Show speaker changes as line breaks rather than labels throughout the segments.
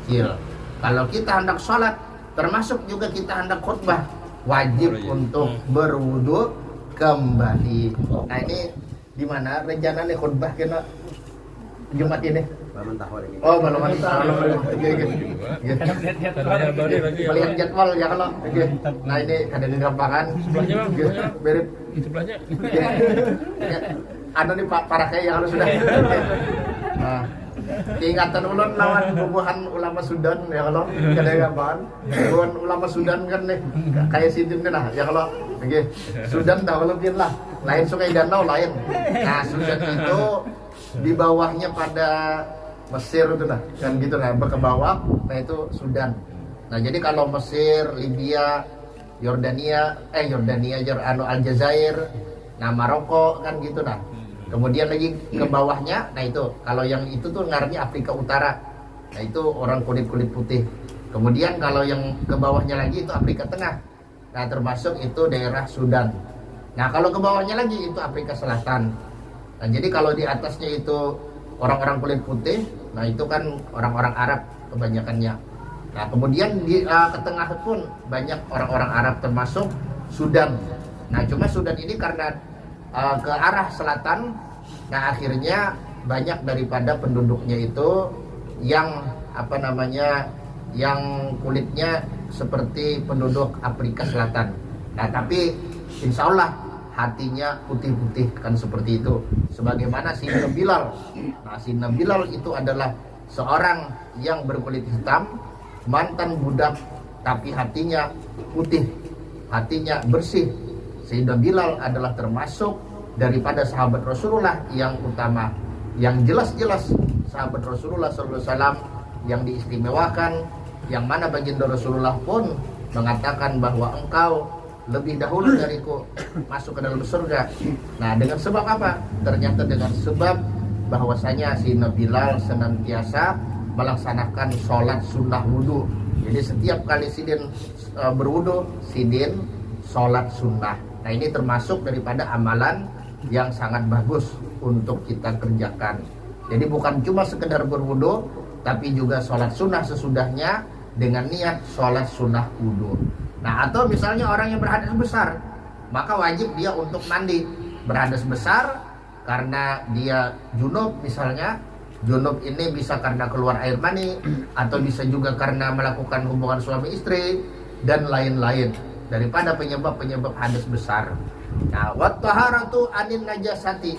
kecil. Kalau kita hendak sholat, termasuk juga kita hendak khutbah, wajib untuk berwudu kembali. Nah ini di mana rencana nih khutbah kena Jumat ini? Oh, belum mantap. Melihat jadwal ya kalau. Nah ini ada kegampangan.
Sebelahnya bang,
Mirip.
sebelahnya.
Ada nih Pak Parakai yang harus sudah. Nah, ingatan ulun lawan bubuhan ulama Sudan ya kalau ada gambaran. Bubuhan ulama Sudan kan nih kayak Sidin kan lah ya kalau. Oke. Sudan dah lebih lah. Lain Sungai Danau lain. Nah Sudan itu di bawahnya pada Mesir itu nah kan gitu nah ke bawah. Nah itu Sudan. Nah jadi kalau Mesir, Libya, Yordania, Aljazair, nah Maroko kan gitu nah. Kemudian lagi ke bawahnya, nah itu kalau yang itu tuh ngarannya Afrika Utara. Nah itu orang kulit putih. Kemudian kalau yang ke bawahnya lagi itu Afrika Tengah. Nah termasuk itu daerah Sudan. Nah kalau ke bawahnya lagi itu Afrika Selatan. Nah jadi kalau di atasnya itu orang-orang kulit putih, nah itu kan orang-orang Arab kebanyakannya. Nah kemudian di ke tengah pun banyak orang-orang Arab termasuk Sudan. Nah cuma Sudan ini karena ke arah selatan, nah akhirnya banyak daripada penduduknya itu yang yang kulitnya seperti penduduk Afrika Selatan. Nah tapi insya Allah hatinya putih-putih kan seperti itu. Sebagaimana Sayyidina Bilal. Nah Sayyidina Bilal itu adalah seorang yang berkulit hitam, mantan budak, tapi hatinya putih, hatinya bersih. Sayyidina Bilal adalah termasuk daripada sahabat Rasulullah yang utama, yang jelas-jelas sahabat Rasulullah SAW yang diistimewakan, yang mana baginda Rasulullah pun mengatakan bahwa engkau lebih dahulu dariku masuk ke dalam surga. Nah dengan sebab apa? Ternyata dengan sebab bahwasanya Sayyidina Bilal senantiasa melaksanakan sholat sunnah wudu. Jadi setiap kali Sidin berwudu, Sidin sholat sunnah. Nah ini termasuk daripada amalan yang sangat bagus untuk kita kerjakan. Jadi bukan cuma sekedar berwudu, tapi juga sholat sunnah sesudahnya dengan niat sholat sunnah wudu. Nah atau misalnya orang yang berhadas besar, maka wajib dia untuk mandi. Berhadas besar karena dia junub misalnya. Junub ini bisa karena keluar air mani, atau bisa juga karena melakukan hubungan suami istri dan lain-lain daripada penyebab-penyebab hadas besar. Nah wat taharatu anin najasati,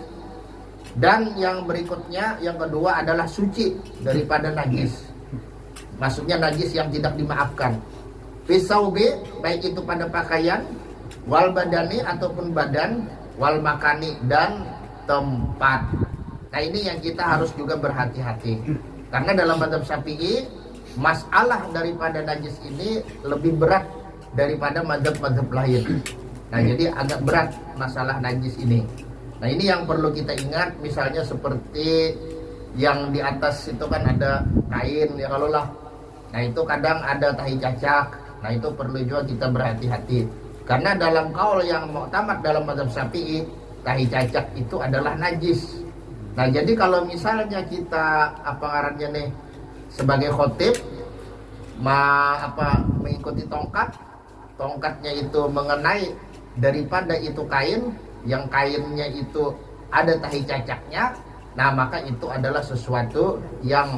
dan yang berikutnya yang kedua adalah suci daripada najis. Maksudnya najis yang tidak dimaafkan. Fisaubi, baik itu pada pakaian, wal badani ataupun badan, wal makani dan tempat. Nah ini yang kita harus juga berhati-hati. Karena dalam mazhab Syafi'i, masalah daripada najis ini lebih berat daripada mazhab-mazhab lain. Nah jadi agak berat masalah najis ini. Nah ini yang perlu kita ingat, misalnya seperti yang di atas itu kan ada kain ya kalau lah. Nah itu kadang ada tahi cacak. Nah itu perlu juga kita berhati-hati. Karena dalam kaul yang mu'tamad dalam mazhab Syafi'i, tahi cacak itu adalah najis. Nah jadi kalau misalnya kita nih sebagai khotib mengikuti tongkatnya itu mengenai daripada itu kain, yang kainnya itu ada tahi cacaknya, nah maka itu adalah sesuatu yang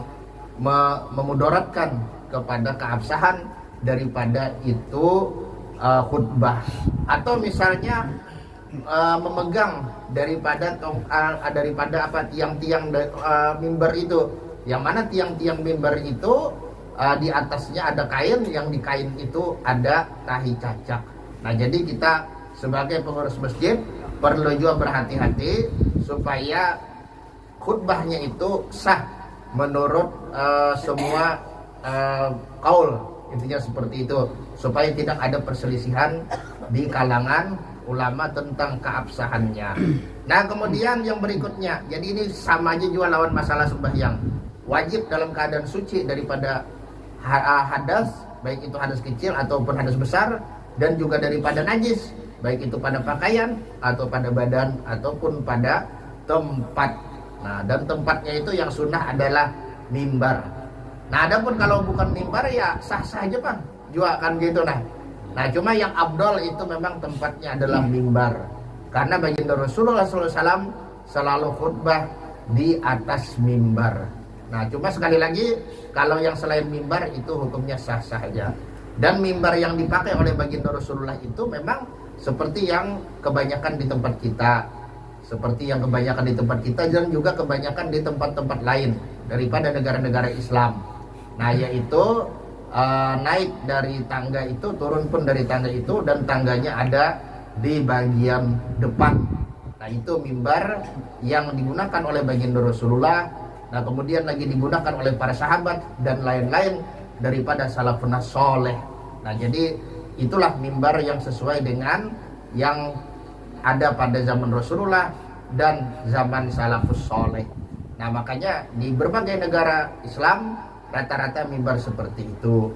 memudaratkan kepada keabsahan daripada itu khutbah. Atau misalnya memegang daripada tiang-tiang mimbar itu, yang mana tiang-tiang mimbar itu di atasnya ada kain, yang di kain itu ada tahi cacak. Nah jadi kita sebagai pengurus masjid perlu juga berhati-hati supaya khutbahnya itu sah menurut semua kaul, intinya seperti itu, supaya tidak ada perselisihan di kalangan ulama tentang keabsahannya. Nah kemudian yang berikutnya, jadi ini sama aja juga lawan masalah sembahyang. Wajib dalam keadaan suci daripada hadas, baik itu hadas kecil ataupun hadas besar, dan juga daripada najis, baik itu pada pakaian atau pada badan ataupun pada tempat. Nah dan tempatnya itu yang sunnah adalah mimbar. Nah, adapun kalau bukan mimbar ya sah-sah aja Bang, juga kan gitu nah. Nah, cuma yang abdol itu memang tempatnya adalah mimbar. Karena baginda Rasulullah SAW selalu khutbah di atas mimbar. Nah, cuma sekali lagi kalau yang selain mimbar itu hukumnya sah-sah aja. Dan mimbar yang dipakai oleh baginda Rasulullah itu memang seperti yang kebanyakan di tempat kita. Seperti yang kebanyakan di tempat kita dan juga kebanyakan di tempat-tempat lain daripada negara-negara Islam. Nah, yaitu naik dari tangga itu, turun pun dari tangga itu, dan tangganya ada di bagian depan. Nah, itu mimbar yang digunakan oleh baginda Rasulullah. Nah, kemudian lagi digunakan oleh para sahabat dan lain-lain daripada salafun soleh. Nah, jadi itulah mimbar yang sesuai dengan yang ada pada zaman Rasulullah dan zaman salafus soleh. Nah, makanya di berbagai negara Islam rata-rata mimbar seperti itu.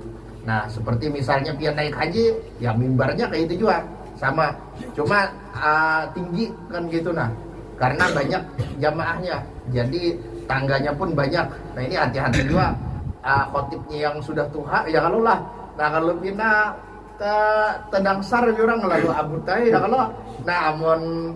Nah, seperti misalnya pian naik haji, ya mimbarnya kayak itu juga sama, cuma tinggi kan gitu nah, karena banyak jamaahnya, jadi tangganya pun banyak. Nah, ini hati-hati juga khotibnya yang sudah tua, ya kalau lah. Nah, kalau pindah ke Tedangsar jurang lalu abutai, ya kalau nah amon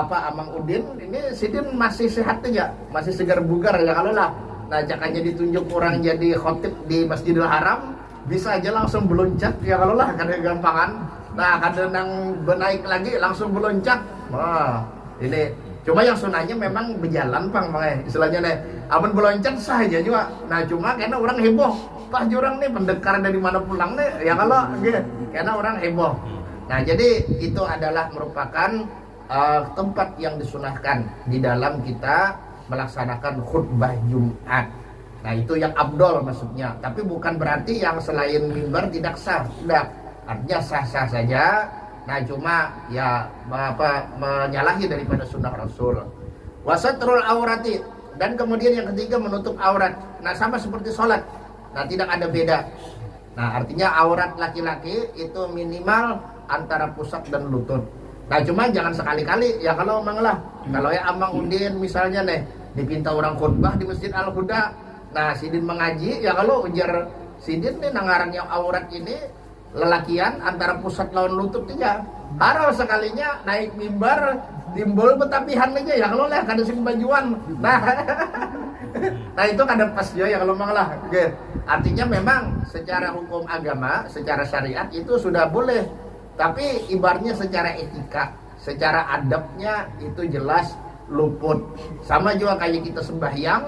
Amang Udin ini Sidin masih sehat aja, masih segar bugar ya kalau lah. Nah, jakanya ditunjuk orang jadi khotib di Masjidil Haram, bisa aja langsung beloncat ya kalau lah, karena gampangan. Nah, kadang benaik lagi langsung beloncat. Wah, ini cuma yang sunahnya memang berjalan Bang, istilahnya nih. Amun beloncat sah aja juga. Nah, cuma karena orang heboh, Pak jurang nih pendekar dari mana pulang nih, ya kalau gitu. Karena orang heboh. Nah, jadi itu adalah merupakan tempat yang disunahkan di dalam kita melaksanakan khutbah Jumat. Nah, itu yang abdol maksudnya. Tapi bukan berarti yang selain mimbar tidak sah. Tidak. Artinya sah-sah saja. Nah, cuma ya menyalahi daripada sunnah Rasul. Wasatrul aurati, dan kemudian yang ketiga menutup aurat. Nah, sama seperti sholat. Nah, tidak ada beda. Nah, artinya aurat laki-laki itu minimal antara pusat dan lutut. Nah, cuma jangan sekali-kali ya kalau emang lah. Kalau ya Amang Udin misalnya nih dipinta orang khutbah di Masjid Al-Huda. Nah, Sidin mengaji, ya kalau ujar Sidin nih nangarang yang aurat ini lelakian antara pusat lawan lutut aja. Harus sekalinya naik mimbar timbul betapihan aja ya kalau lah kada sing bajuan. Nah, nah itu kada pas ya kalau memang lah. Oke. Artinya memang secara hukum agama, secara syariat itu sudah boleh. Tapi ibaratnya secara etika, secara adabnya itu jelas luput. Sama juga kayak kita sembahyang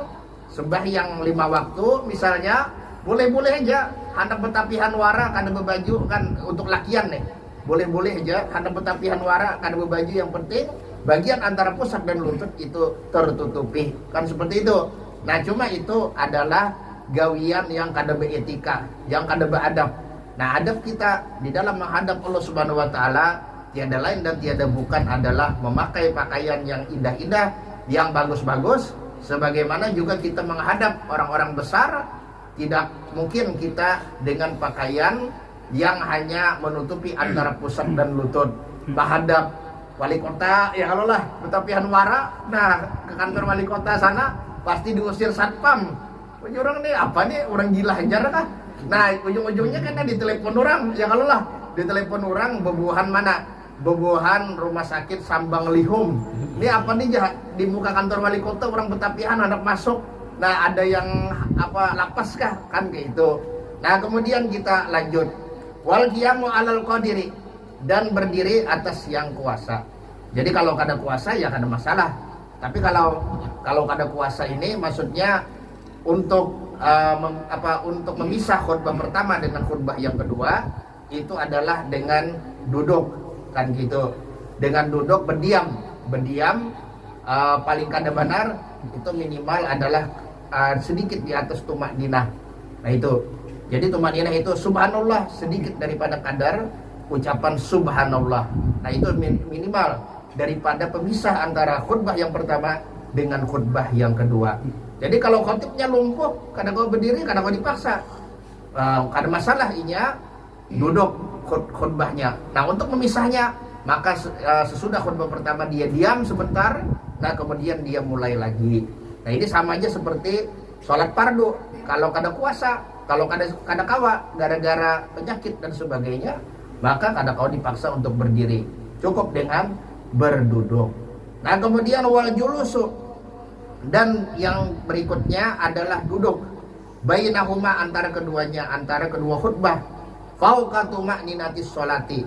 5 waktu misalnya, boleh-boleh aja hendak betapihan wara kada berbaju kan untuk lakian nih. Boleh-boleh aja hendak betapihan wara kada berbaju, yang penting bagian antara pusat dan lutut itu tertutupi. Kan seperti itu. Nah, cuma itu adalah gawian yang kada beetika, yang kada beadab. Nah, adab kita di dalam menghadap Allah Subhanahu wa taala tiada lain dan tiada bukan adalah memakai pakaian yang indah-indah, yang bagus-bagus, sebagaimana juga kita menghadap orang-orang besar. Tidak mungkin kita dengan pakaian yang hanya menutupi antara pusat dan lutut. Menghadap wali kota, ya kalau lah betapihan wara, nah ke kantor wali kota sana pasti diusir satpam. Orang nih apa nih, orang gila ajar kah? Nah, ujung-ujungnya kan ditelepon orang, ya kalau lah ditelepon orang, bebuhan mana? Bebuhan rumah sakit Sambang Lihum. Ini apa nih di muka kantor wali kota orang betapihan anak masuk. Nah, ada yang lapas kah? Kan kayak itu. Nah, kemudian kita lanjut. Wal qiyamu 'alal qadiri, dan berdiri atas yang kuasa. Jadi kalau kada kuasa ya kada masalah. Tapi kalau kada kuasa ini maksudnya untuk untuk memisah khutbah pertama dengan khutbah yang kedua itu adalah dengan duduk kan gitu. Dengan duduk berdiam paling kada benar itu minimal adalah sedikit di atas tumakninah. Nah, itu. Jadi tumakninah itu subhanallah, sedikit daripada kadar ucapan subhanallah. Nah, itu minimal daripada pemisah antara khutbah yang pertama dengan khutbah yang kedua. Jadi kalau khotibnya lumpuh, kadang kau berdiri, kadang kau dipaksa, kada masalah inya duduk khutbahnya. Nah, untuk memisahnya, maka sesudah khutbah pertama dia diam sebentar, nah kemudian dia mulai lagi. Nah, ini sama aja seperti sholat fardu. Kalau kada kuasa, kalau kada kawa gara-gara penyakit dan sebagainya, maka kada kau dipaksa untuk berdiri, cukup dengan berduduk. Nah kemudian wal julusu, dan yang berikutnya adalah duduk bainahuma, antara keduanya, antara kedua khutbah, fauqa tuma'ninatis sholati,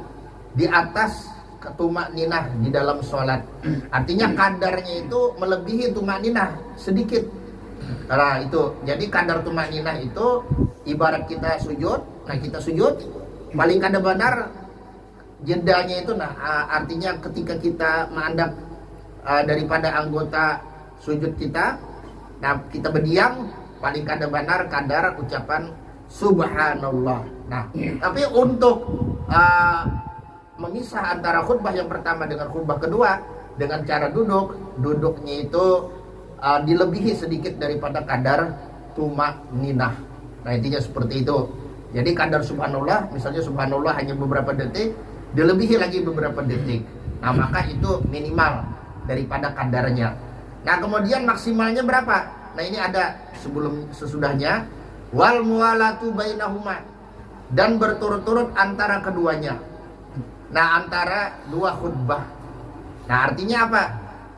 di atas tumakninah di dalam sholat. Artinya kadarnya itu melebihi tumakninah sedikit. Nah itu, jadi kadar tumakninah itu ibarat kita sujud. Nah kita sujud paling kada benar jedanya itu. Nah artinya ketika kita menghadap daripada anggota sujud kita, nah kita berdiam paling kada benar kadar ucapan subhanallah. Nah tapi untuk memisah antara khutbah yang pertama dengan khutbah kedua dengan cara duduknya itu dilebihi sedikit daripada kadar tumakninah. Nah intinya seperti itu. Jadi kadar subhanallah, misalnya subhanallah hanya beberapa detik, dilebihi lagi beberapa detik. Nah maka itu minimal daripada kadarnya. Nah kemudian maksimalnya berapa? Nah ini ada sesudahnya, wal muwalatu bainahuma, dan berturut-turut antara keduanya. Nah antara dua khutbah. Nah artinya apa?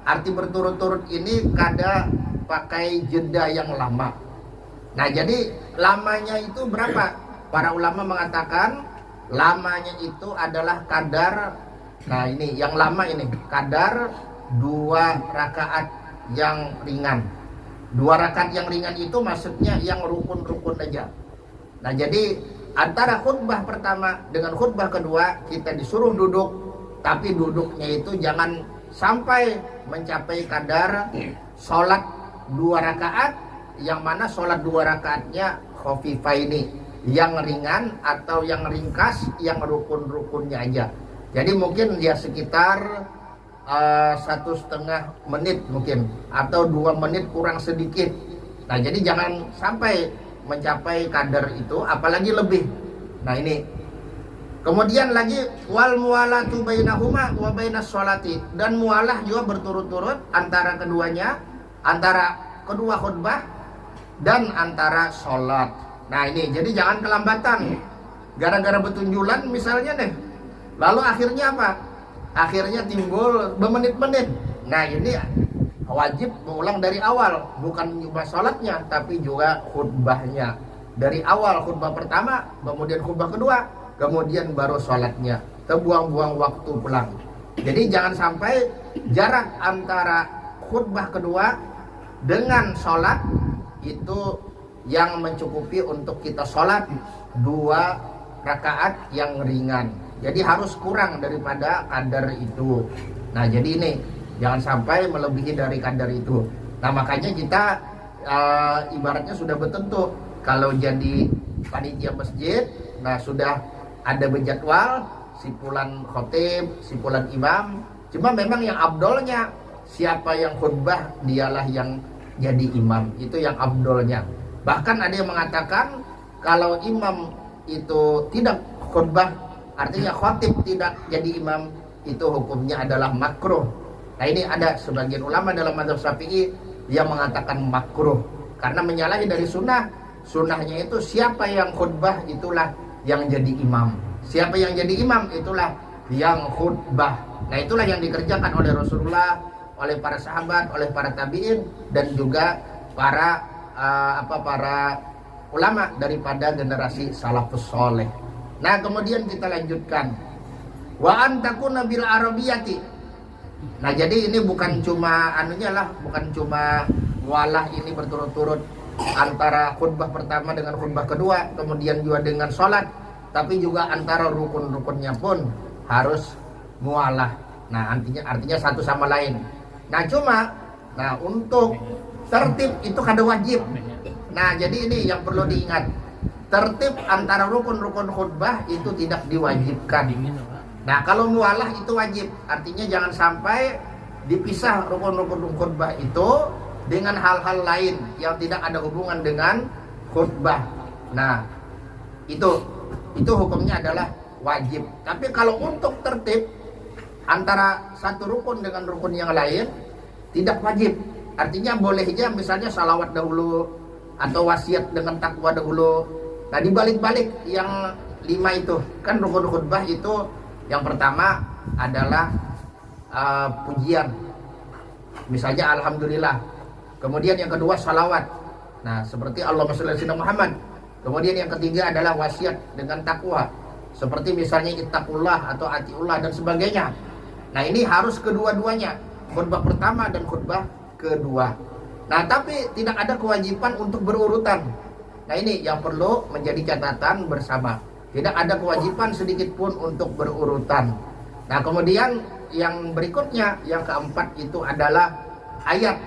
Arti berturut-turut ini kada pakai jeda yang lama. Nah jadi lamanya itu berapa? Para ulama mengatakan lamanya itu adalah kadar, nah ini yang lama ini, kadar 2 rakaat yang ringan. 2 rakaat yang ringan itu maksudnya yang rukun-rukun aja. Nah jadi antara khutbah pertama dengan khutbah kedua kita disuruh duduk, tapi duduknya itu jangan sampai mencapai kadar sholat 2 rakaat, yang mana sholat 2 rakaatnya khafifaini, yang ringan atau yang ringkas, yang rukun-rukunnya aja. Jadi mungkin dia sekitar 1,5 menit mungkin, atau 2 menit kurang sedikit. Nah jadi jangan sampai mencapai kadar itu, apalagi lebih. Nah ini kemudian lagi wal muwalatu bainahuma wa bainas sholati, dan mualah juga berturut-turut antara keduanya, antara kedua khutbah dan antara sholat. Nah ini jadi jangan kelambatan gara-gara betunjulan misalnya nih, lalu akhirnya apa? Akhirnya timbul bermenit-menit. Nah ini wajib mengulang dari awal, bukan cuma sholatnya tapi juga khutbahnya. Dari awal khutbah pertama, kemudian khutbah kedua, kemudian baru sholatnya. Terbuang-buang waktu pulang. Jadi jangan sampai jarak antara khutbah kedua dengan sholat itu yang mencukupi untuk kita sholat 2 rakaat yang ringan. Jadi harus kurang daripada kadar itu. Nah jadi ini jangan sampai melebihi dari kadar itu. Nah makanya kita ibaratnya sudah bertentu, kalau jadi panitia masjid, nah sudah ada berjadwal simpulan khotib, simpulan imam. Cuma memang yang abdolnya siapa yang khutbah dialah yang jadi imam, itu yang abdolnya. Bahkan ada yang mengatakan kalau imam itu tidak khutbah, artinya khotib tidak jadi imam, itu hukumnya adalah makruh. Nah ini ada sebagian ulama dalam mazhab Syafi'i yang mengatakan makruh karena menyalahi dari sunnah. Sunnahnya itu siapa yang khutbah itulah yang jadi imam, siapa yang jadi imam itulah yang khutbah. Nah itulah yang dikerjakan oleh Rasulullah, oleh para sahabat, oleh para tabi'in, dan juga para para ulama daripada generasi salafus soleh. Nah kemudian kita lanjutkan, wa antakuna bil arabiyati. Nah jadi ini bukan cuma bukan cuma mualah ini berturut-turut antara khutbah pertama dengan khutbah kedua, kemudian juga dengan sholat, tapi juga antara rukun-rukunnya pun harus mualah. Nah artinya satu sama lain. Nah cuma untuk tertib itu kada wajib. Nah jadi ini yang perlu diingat, tertib antara rukun-rukun khutbah itu tidak diwajibkan. Nah kalau mualah itu wajib, artinya jangan sampai dipisah rukun-rukun khutbah itu dengan hal-hal lain yang tidak ada hubungan dengan khutbah. Nah itu hukumnya adalah wajib. Tapi kalau untuk tertib antara satu rukun dengan rukun yang lain tidak wajib. Artinya bolehnya misalnya salawat dahulu, atau wasiat dengan takwa dahulu. Nah, dibalik-balik yang 5 itu kan rukun khutbah itu yang pertama adalah pujian, misalnya alhamdulillah. Kemudian yang kedua salawat, nah seperti Allahumma sholli ala sayyidina Muhammad. Kemudian yang ketiga adalah wasiat dengan takwa, seperti misalnya ittaqullah atau atiullah dan sebagainya. Nah, ini harus kedua-duanya, khutbah pertama dan khutbah kedua. Nah, tapi tidak ada kewajiban untuk berurutan. Nah, ini yang perlu menjadi catatan bersama. Tidak ada kewajiban sedikit pun untuk berurutan. Nah, kemudian yang berikutnya, yang keempat itu adalah ayat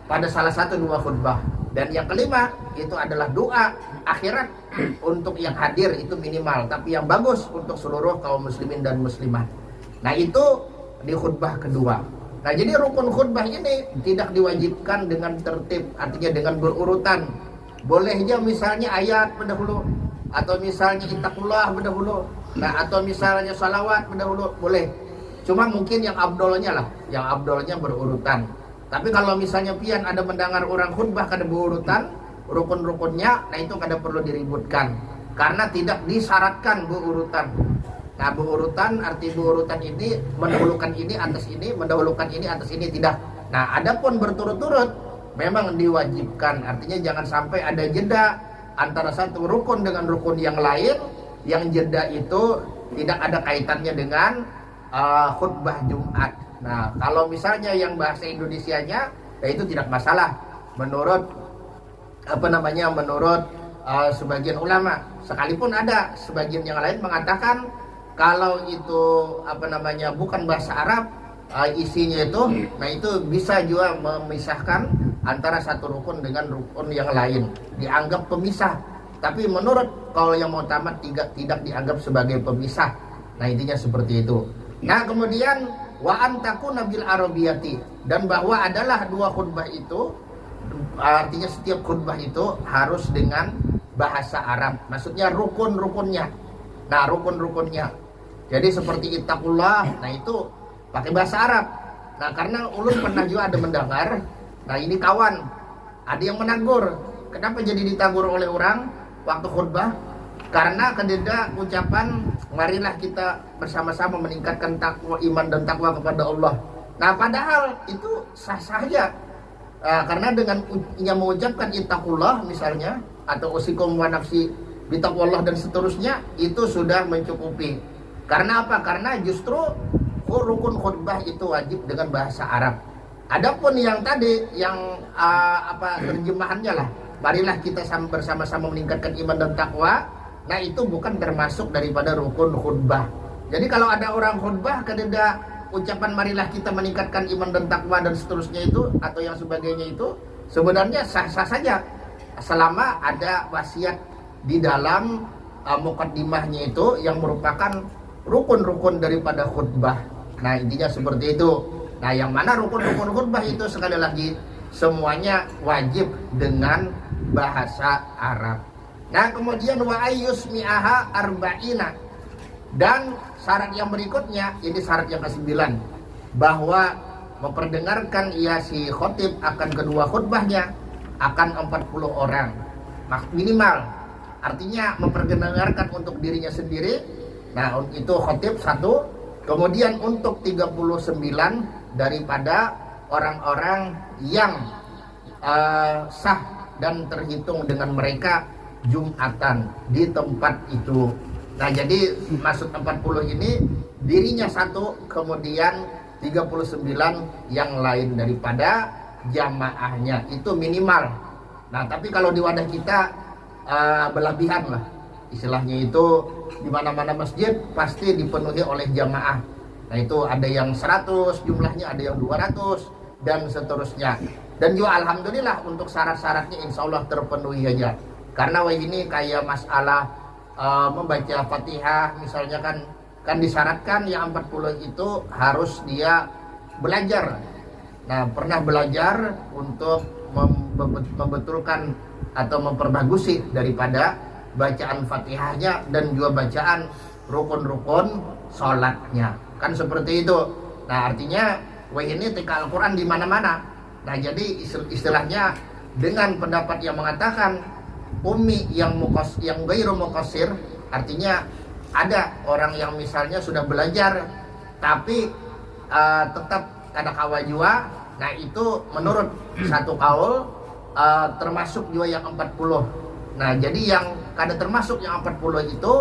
pada salah satu dua khutbah. Dan yang kelima itu adalah doa akhirat untuk yang hadir itu minimal, tapi yang bagus untuk seluruh kaum muslimin dan muslimah. Nah, itu di khutbah kedua. Nah, jadi rukun khutbah ini tidak diwajibkan dengan tertib, artinya dengan berurutan. Bolehnya misalnya ayat pendahulu, atau misalnya ittaqullah pendahulu, nah atau misalnya salawat pendahulu, boleh. Cuma mungkin yang abdolnya lah, yang abdolnya berurutan. Tapi kalau misalnya pian ada mendengar orang khutbah kada berurutan rukun-rukunnya, nah itu kada perlu diributkan karena tidak disyaratkan berurutan. Nah, berurutan arti berurutan ini mendahulukan ini atas ini, mendahulukan ini atas ini, tidak. Nah, adapun berturut-turut memang diwajibkan, artinya jangan sampai ada jeda antara satu rukun dengan rukun yang lain, yang jeda itu tidak ada kaitannya dengan khutbah Jumat. Nah, kalau misalnya yang bahasa Indonesianya, ya itu tidak masalah menurut menurut sebagian ulama. Sekalipun ada sebagian yang lain mengatakan kalau itu bukan bahasa Arab, isinya itu, nah itu bisa juga memisahkan antara satu rukun dengan rukun yang lain, dianggap pemisah. Tapi menurut kalau yang mau tamat tidak dianggap sebagai pemisah. Nah, intinya seperti itu. Nah, kemudian wa antakuna bil arabiyati, dan bahwa adalah dua khutbah itu, artinya setiap khutbah itu harus dengan bahasa Arab, maksudnya rukun-rukunnya. Nah, rukun-rukunnya, jadi seperti ittaqullah, nah itu pakai bahasa Arab. Nah, karena ulun pernah juga ada mendengar, nah ini kawan ada yang menegur, kenapa jadi ditegur oleh orang waktu khutbah? Karena kededa ucapan marilah kita bersama-sama meningkatkan takwa, iman dan takwa kepada Allah. Nah, padahal itu sah saja, karena dengan mengucapkan ittaqullah misalnya, atau usikum wa nafsi bitaqwallah dan seterusnya, itu sudah mencukupi. Karena apa? Karena justru rukun khutbah itu wajib dengan bahasa Arab. Adapun yang tadi yang terjemahannya lah, marilah kita bersama-sama meningkatkan iman dan takwa. Nah, itu bukan termasuk daripada rukun khutbah. Jadi kalau ada orang khutbah kededa ucapan marilah kita meningkatkan iman dan takwa dan seterusnya itu, atau yang sebagainya itu, sebenarnya sah-sah saja selama ada wasiat di dalam muqaddimahnya itu yang merupakan rukun-rukun daripada khutbah. Nah, intinya seperti itu. Nah, yang mana rukun-rukun khutbah itu sekali lagi semuanya wajib dengan bahasa Arab. Nah, kemudian wa ayyusmi'aha arba'ina, dan syarat yang berikutnya, ini syarat yang ke-9, bahwa memperdengarkan ia si khotib akan kedua khutbahnya akan 40 orang minimal, artinya memperdengarkan untuk dirinya sendiri. Nah, itu khotib 1, kemudian untuk 39 daripada orang-orang yang sah dan terhitung dengan mereka Jumatan di tempat itu. Nah, jadi maksud 40 ini dirinya 1, kemudian 39 yang lain daripada jamaahnya, itu minimal. Nah, tapi kalau di wadah kita berlebihan lah istilahnya, itu di mana-mana masjid pasti dipenuhi oleh jamaah. Nah, itu ada yang 100 jumlahnya, ada yang 200 dan seterusnya. Dan juga alhamdulillah untuk syarat-syaratnya insya Allah terpenuhi aja. Karena ini kayak masalah membaca Fatihah misalnya kan disyaratkan yang 40 itu harus dia belajar. Nah, pernah belajar untuk membetulkan atau memperbagusi daripada bacaan Fatihahnya dan juga bacaan rukun-rukun sholatnya. Kan seperti itu. Nah, artinya ini tika Al-Quran di mana-mana. Nah, jadi istilahnya dengan pendapat yang mengatakan ummi yang ghairu muqassir, artinya ada orang yang misalnya sudah belajar tapi tetap kada kawa jua. Nah itu menurut satu kaul termasuk juga yang 40. Nah jadi yang kada termasuk yang 40 itu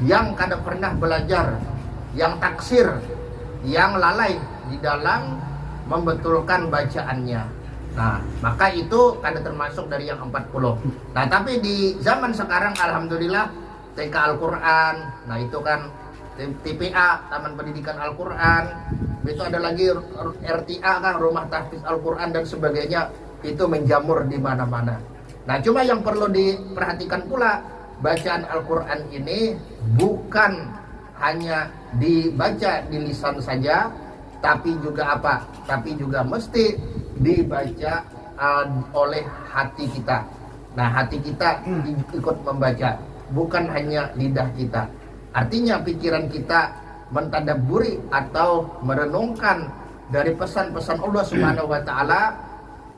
yang kada pernah belajar, yang taksir, yang lalai di dalam membetulkan bacaannya. Nah maka itu kada termasuk dari yang 40. Nah tapi di zaman sekarang alhamdulillah TK Al-Quran, nah itu kan TPA, Taman Pendidikan Al-Quran, itu ada lagi RTA kan, Rumah Tahfiz Al-Quran dan sebagainya, itu menjamur di mana-mana. Nah cuma yang perlu diperhatikan pula, bacaan Al-Quran ini bukan hanya dibaca di lisan saja, tapi juga apa? Tapi juga mesti dibaca oleh hati kita. Nah hati kita ikut membaca, bukan hanya lidah kita. Artinya pikiran kita mentadabburi atau merenungkan dari pesan-pesan Allah Subhanahu wa taala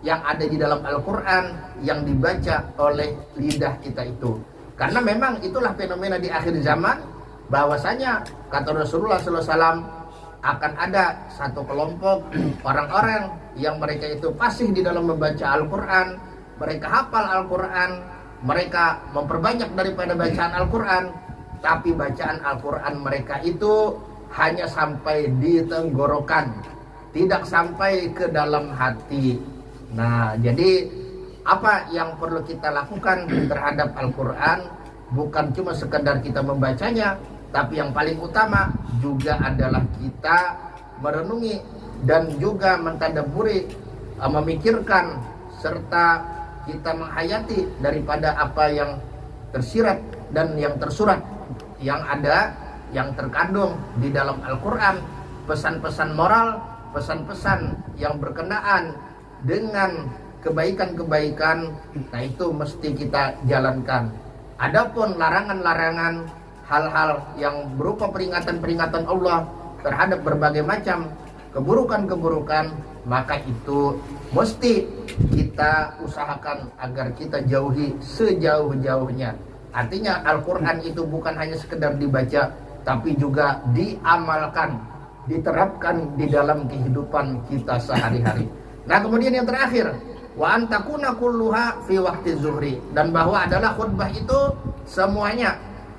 yang ada di dalam Al-Quran yang dibaca oleh lidah kita itu. Karena memang itulah fenomena di akhir zaman, bahwasanya kata Rasulullah SAW akan ada satu kelompok orang-orang yang mereka itu fasih di dalam membaca Al-Quran, mereka hafal Al-Quran, mereka memperbanyak daripada bacaan Al-Quran, tapi bacaan Al-Quran mereka itu hanya sampai di tenggorokan, tidak sampai ke dalam hati. Nah jadi apa yang perlu kita lakukan terhadap Al-Quran, bukan cuma sekedar kita membacanya, tapi yang paling utama juga adalah kita merenungi dan juga mentadabburi, memikirkan serta kita menghayati daripada apa yang tersirat dan yang tersurat, yang ada, yang terkandung di dalam Al-Quran, pesan-pesan moral, pesan-pesan yang berkenaan dengan kebaikan-kebaikan. Nah itu mesti kita jalankan. Adapun larangan-larangan, hal-hal yang berupa peringatan-peringatan Allah terhadap berbagai macam keburukan-keburukan, maka itu mesti kita usahakan agar kita jauhi sejauh-jauhnya. Artinya Al-Quran itu bukan hanya sekedar dibaca, tapi juga diamalkan, diterapkan di dalam kehidupan kita sehari-hari. Nah kemudian yang terakhir, wa antakuna kulluha fi waqti zuhri, dan bahwa adalah khutbah itu semuanya,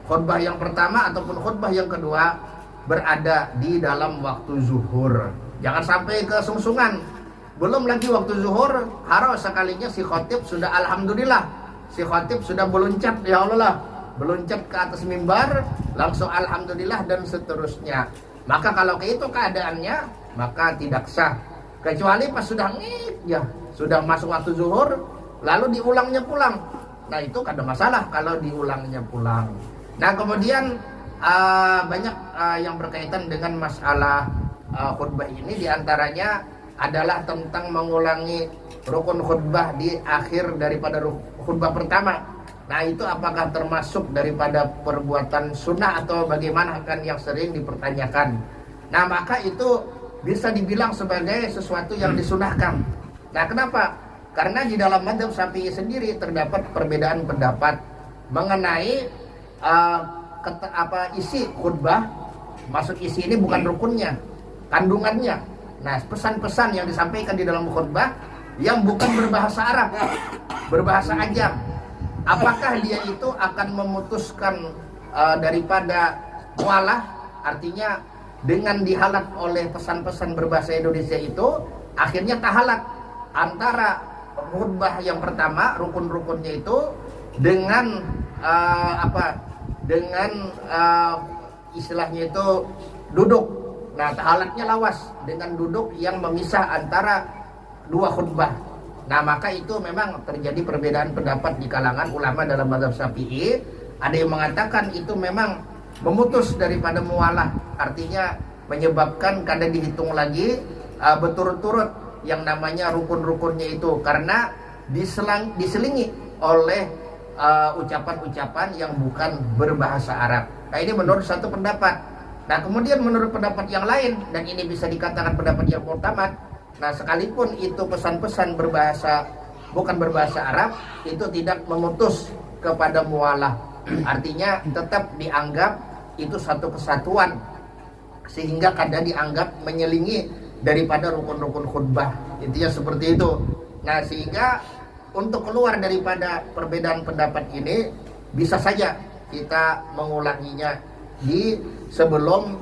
khutbah yang pertama ataupun khutbah yang kedua berada di dalam waktu zuhur. Jangan sampai kesungsungan. Belum lagi waktu zuhur, harus sekalinya si khotib sudah alhamdulillah, si khotib sudah meluncat, ya Allah, meluncat ke atas mimbar, langsung alhamdulillah dan seterusnya. Maka kalau kayak itu keadaannya, maka tidak sah. Kecuali pas sudah ya sudah masuk waktu zuhur, lalu diulangnya pulang. Nah itu kada masalah kalau diulangnya pulang. Nah kemudian banyak yang berkaitan dengan masalah khutbah ini, diantaranya adalah tentang mengulangi rukun khutbah di akhir daripada khutbah pertama. Nah itu apakah termasuk daripada perbuatan sunnah atau bagaimana, kan yang sering dipertanyakan. Nah maka itu bisa dibilang sebagai sesuatu yang disunahkan. Nah kenapa? Karena di dalam mazhab Syafi'i sendiri terdapat perbedaan pendapat mengenai isi khutbah. Maksud isi ini bukan rukunnya, kandungannya. Nah pesan-pesan yang disampaikan di dalam khutbah yang bukan berbahasa Arab, berbahasa Ajam, apakah dia itu akan memutuskan daripada mualah, artinya dengan dihalat oleh pesan-pesan berbahasa Indonesia itu, akhirnya tahalat antara khutbah yang pertama, rukun-rukunnya itu dengan istilahnya itu duduk. Nah tahalatnya lawas dengan duduk yang memisah antara dua khutbah. Nah maka itu memang terjadi perbedaan pendapat di kalangan ulama dalam mazhab Syafi'i. Ada yang mengatakan itu memang memutus daripada mualah, artinya menyebabkan kada dihitung lagi berturut-turut yang namanya rukun-rukunnya itu, karena diselingi oleh ucapan-ucapan yang bukan berbahasa Arab. Nah ini menurut satu pendapat. Nah kemudian menurut pendapat yang lain, dan ini bisa dikatakan pendapat yang mu'tamad, nah sekalipun itu pesan-pesan berbahasa bukan berbahasa Arab, itu tidak memutus kepada mualah. Artinya tetap dianggap itu satu kesatuan, sehingga kadang dianggap menyelingi daripada rukun-rukun khutbah. Intinya seperti itu. Nah, sehingga untuk keluar daripada perbedaan pendapat ini, bisa saja kita mengulanginya di sebelum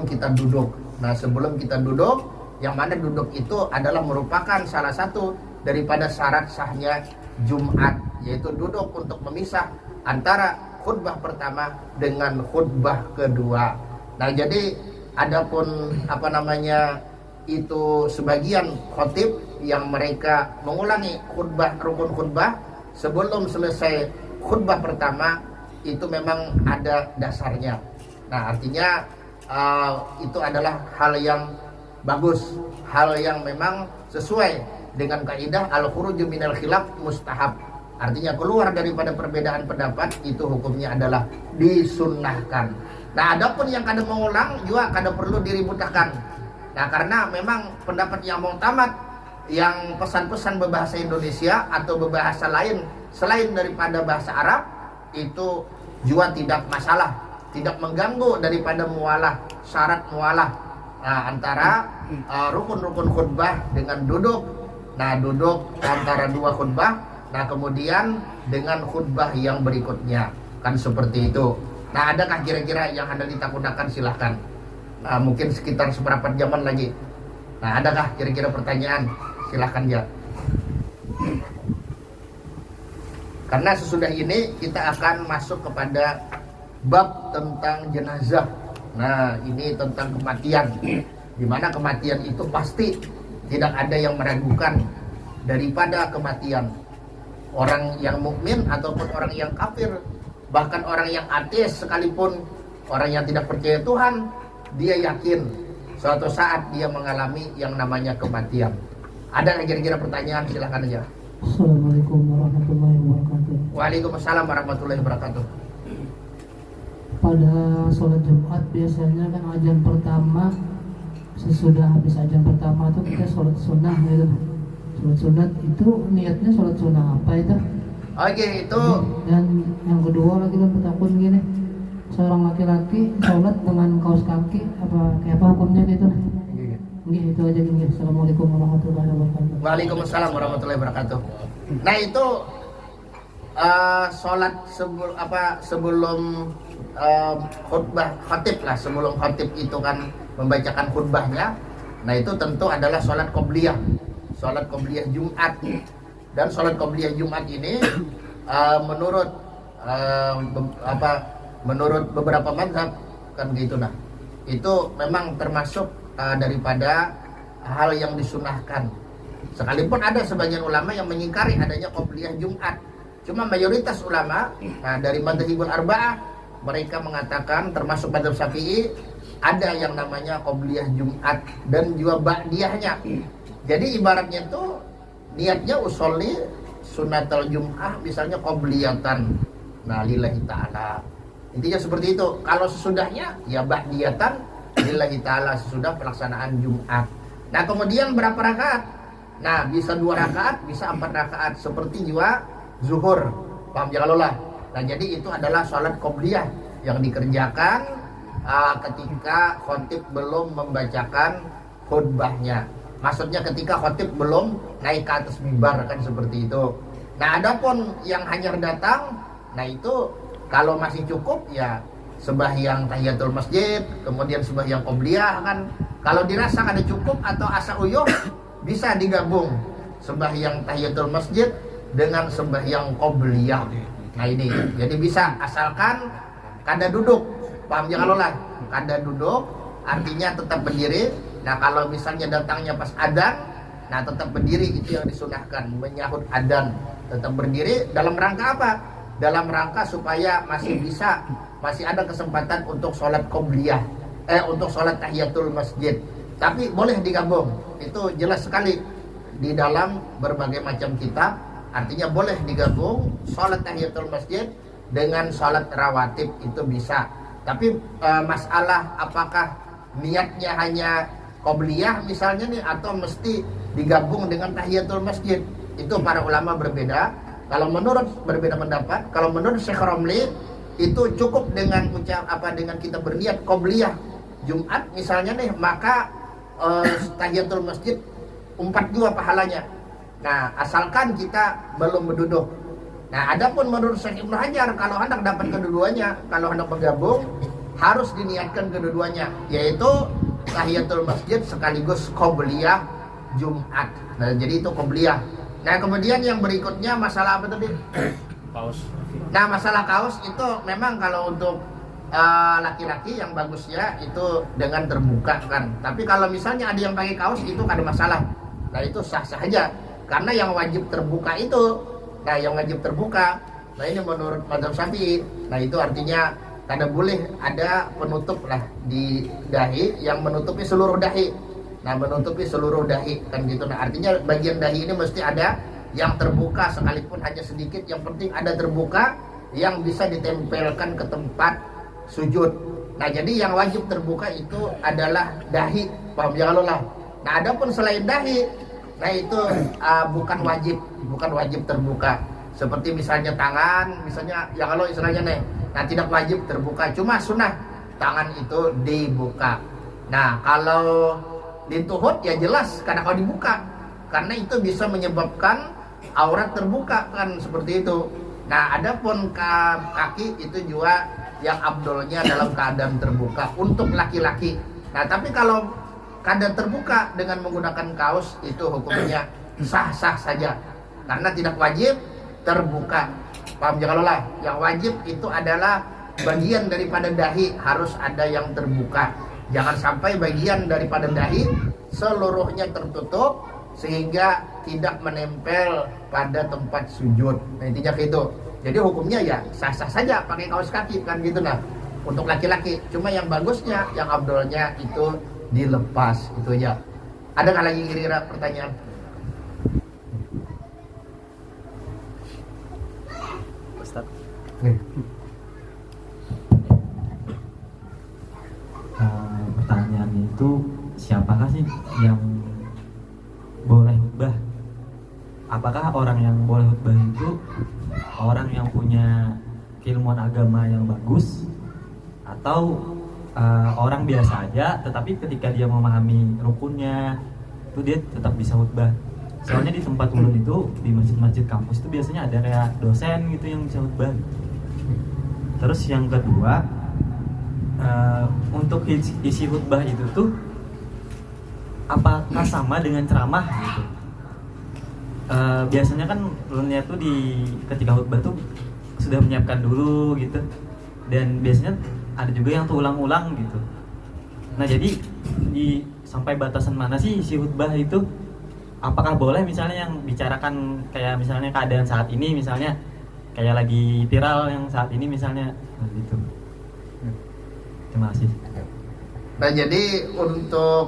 kita duduk. Nah, sebelum kita duduk, yang mana duduk itu adalah merupakan salah satu daripada syarat sahnya Jumat, yaitu duduk untuk memisah antara khutbah pertama dengan khutbah kedua. Nah, jadi adapun itu sebagian khotib yang mereka mengulangi rukun khutbah sebelum selesai khutbah pertama, itu memang ada dasarnya. Nah, artinya itu adalah hal yang bagus, hal yang memang sesuai dengan kaidah al-khuruju minal khilaf mustahab. Artinya keluar daripada perbedaan pendapat itu hukumnya adalah disunnahkan. Nah, adapun yang kada mengulang juga kada perlu diributkan. Nah, karena memang pendapat yang mu'tamad, yang pesan-pesan berbahasa Indonesia atau berbahasa lain selain daripada bahasa Arab, itu juga tidak masalah, tidak mengganggu daripada mualah, syarat mualah. Nah, antara rukun-rukun khutbah dengan duduk. Nah, duduk antara dua khutbah. Nah, kemudian dengan khutbah yang berikutnya, kan seperti itu. Nah, adakah kira-kira yang Anda ditakutkan? Silahkan. Nah, mungkin sekitar seperempat jaman lagi. Nah, adakah kira-kira pertanyaan? Silahkan ya. Karena sesudah ini kita akan masuk kepada bab tentang jenazah. Nah, ini tentang kematian, di mana kematian itu pasti tidak ada yang meragukan daripada kematian. Orang yang mukmin ataupun orang yang kafir, bahkan orang yang ateis sekalipun, orang yang tidak percaya Tuhan, dia yakin suatu saat dia mengalami yang namanya kematian. Ada kira-kira pertanyaan? Silahkan aja.
Assalamualaikum warahmatullahi wabarakatuh.
Waalaikumsalam warahmatullahi wabarakatuh.
Pada sholat Jumat biasanya kan azan pertama, sesudah habis azan pertama itu kita sholat sunnah gitu. Sholat sunat itu niatnya sholat sunnah apa itu?
Oke, itu.
Dan yang kedua lagi kan bertakun gini, seorang laki-laki sholat dengan kaos kaki kayak apa hukumnya gitu? Itu aja gini. Assalamualaikum warahmatullahi wabarakatuh.
Waalaikumsalam warahmatullahi wabarakatuh. Nah, itu sholat sebelum khutbah khatib lah, sebelum khatib itu kan membacakan khutbahnya. Nah, itu tentu adalah sholat qobliyah, sholat qobliyah Jumat. Dan sholat qobliyah Jumat ini menurut beberapa mazhab kan gitu. Nah, itu memang termasuk daripada hal yang disunahkan. Sekalipun ada sebagian ulama yang mengingkari adanya qobliyah Jumat. Cuma mayoritas ulama dari madzhabul arba'ah, mereka mengatakan, termasuk madzhab Syafi'i, ada yang namanya qobliyah Jumat dan juga ba'diyahnya. Jadi ibaratnya itu niatnya usolli sunnatul Jum'ah misalnya qobliyatan. Nah, lillahi ta'ala. Intinya seperti itu. Kalau sesudahnya ya ba'diyatan lillahi ta'ala, sesudah pelaksanaan Jumat. Nah, kemudian berapa rakaat? Nah, bisa 2 rakaat, bisa 4 rakaat, seperti juga zuhur. Paham ya kalau lah? Nah, jadi itu adalah sholat qobliyah yang dikerjakan ketika khotib belum membacakan khutbahnya. Maksudnya ketika khotib belum naik ke atas mimbar, kan seperti itu. Nah, adapun yang hanya datang, nah itu kalau masih cukup ya sembahyang tahiyatul masjid, kemudian sembahyang qobliyah kan. Kalau dirasa ada cukup atau asa uyuh, bisa digabung sembahyang tahiyatul masjid dengan sembahyang qobliyah. Nah, ini jadi bisa, asalkan kada duduk. Paham ya kalau lah? Kada duduk artinya tetap berdiri. Nah, kalau misalnya datangnya pas adzan, nah tetap berdiri, itu yang disunahkan, menyahut adzan. Tetap berdiri dalam rangka apa? Dalam rangka supaya masih ada kesempatan untuk sholat qobliyah, untuk sholat tahiyatul masjid. Tapi boleh digabung, itu jelas sekali di dalam berbagai macam kitab. Artinya boleh digabung sholat tahiyatul masjid dengan sholat rawatib, itu bisa. Tapi masalah apakah niatnya hanya qobliyah misalnya nih, atau mesti digabung dengan tahiyatul masjid. itu para ulama berbeda. Kalau menurut berbeda pendapat, kalau menurut Syekh Romli itu cukup dengan dengan kita berniat qobliyah Jumat misalnya nih, maka tahiyatul masjid 4 juga pahalanya. Nah, asalkan kita belum berduduk. Nah, adapun menurut Syekh Ibnu Hajar, kalau hendak dapat kedua-duanya, kalau hendak bergabung, harus diniatkan kedua-duanya, yaitu tahiyatul masjid sekaligus qobliyah Jumat. Nah, jadi itu qobliyah. Nah, kemudian yang berikutnya masalah apa tadi?
Kaos.
Nah, masalah kaos itu memang kalau untuk laki-laki yang bagusnya itu dengan terbuka kan. Tapi kalau misalnya ada yang pakai kaos itu ada masalah. Nah, itu sah-sah aja. Karena yang wajib terbuka itu, nah yang wajib terbuka, nah ini menurut mazhab Syafi'i. Nah, itu artinya kada boleh ada penutup lah di dahi yang menutupi seluruh dahi. Nah, menutupi seluruh dahi kan gitu. Nah, artinya bagian dahi ini mesti ada yang terbuka sekalipun hanya sedikit. Yang penting ada terbuka yang bisa ditempelkan ke tempat sujud. Nah, jadi yang wajib terbuka itu adalah dahi, paham ya kalau lah. Nah, adapun selain dahi, nah itu bukan wajib terbuka. Seperti misalnya tangan, misalnya ya kalau istilahnya nih, nah tidak wajib terbuka, cuma sunnah tangan itu dibuka. Nah, kalau dituhut ya jelas karena kalau dibuka, karena itu bisa menyebabkan aurat terbuka kan seperti itu. Nah, adapun kaki itu juga yang abdolnya dalam keadaan terbuka untuk laki-laki. Nah, tapi kalau keadaan terbuka dengan menggunakan kaos itu hukumnya sah-sah saja karena tidak wajib terbuka. Paham ya kalau lah? Yang wajib itu adalah bagian daripada dahi harus ada yang terbuka. Jangan sampai bagian daripada dahi seluruhnya tertutup sehingga tidak menempel pada tempat sujud. Nah, intinya gitu. Jadi hukumnya ya sah-sah saja pakai kaos kaki kan gitu nah untuk laki-laki. Cuma yang bagusnya, yang abdolnya itu dilepas itu aja. Ada nggak lagi kira-kira pertanyaan?
Ustaz.
Pertanyaannya itu siapakah sih yang boleh khutbah? Apakah orang yang boleh khutbah itu orang yang punya keilmuan agama yang bagus atau orang biasa aja tetapi ketika dia memahami rukunnya itu dia tetap bisa khutbah? Soalnya di tempat ulun itu di masjid-masjid kampus itu biasanya ada kayak dosen gitu yang bisa khutbah. Terus yang kedua, untuk isi khutbah itu tuh apakah sama dengan ceramah gitu? Biasanya kan ulunnya tuh ketika khutbah tuh sudah menyiapkan dulu gitu, dan biasanya ada juga yang tuh ulang-ulang gitu. Nah, jadi sampai batasan mana sih isi khutbah itu? Apakah boleh misalnya yang bicarakan kayak misalnya keadaan saat ini, misalnya kayak lagi viral yang saat ini misalnya gitu. Terima kasih.
Nah, jadi untuk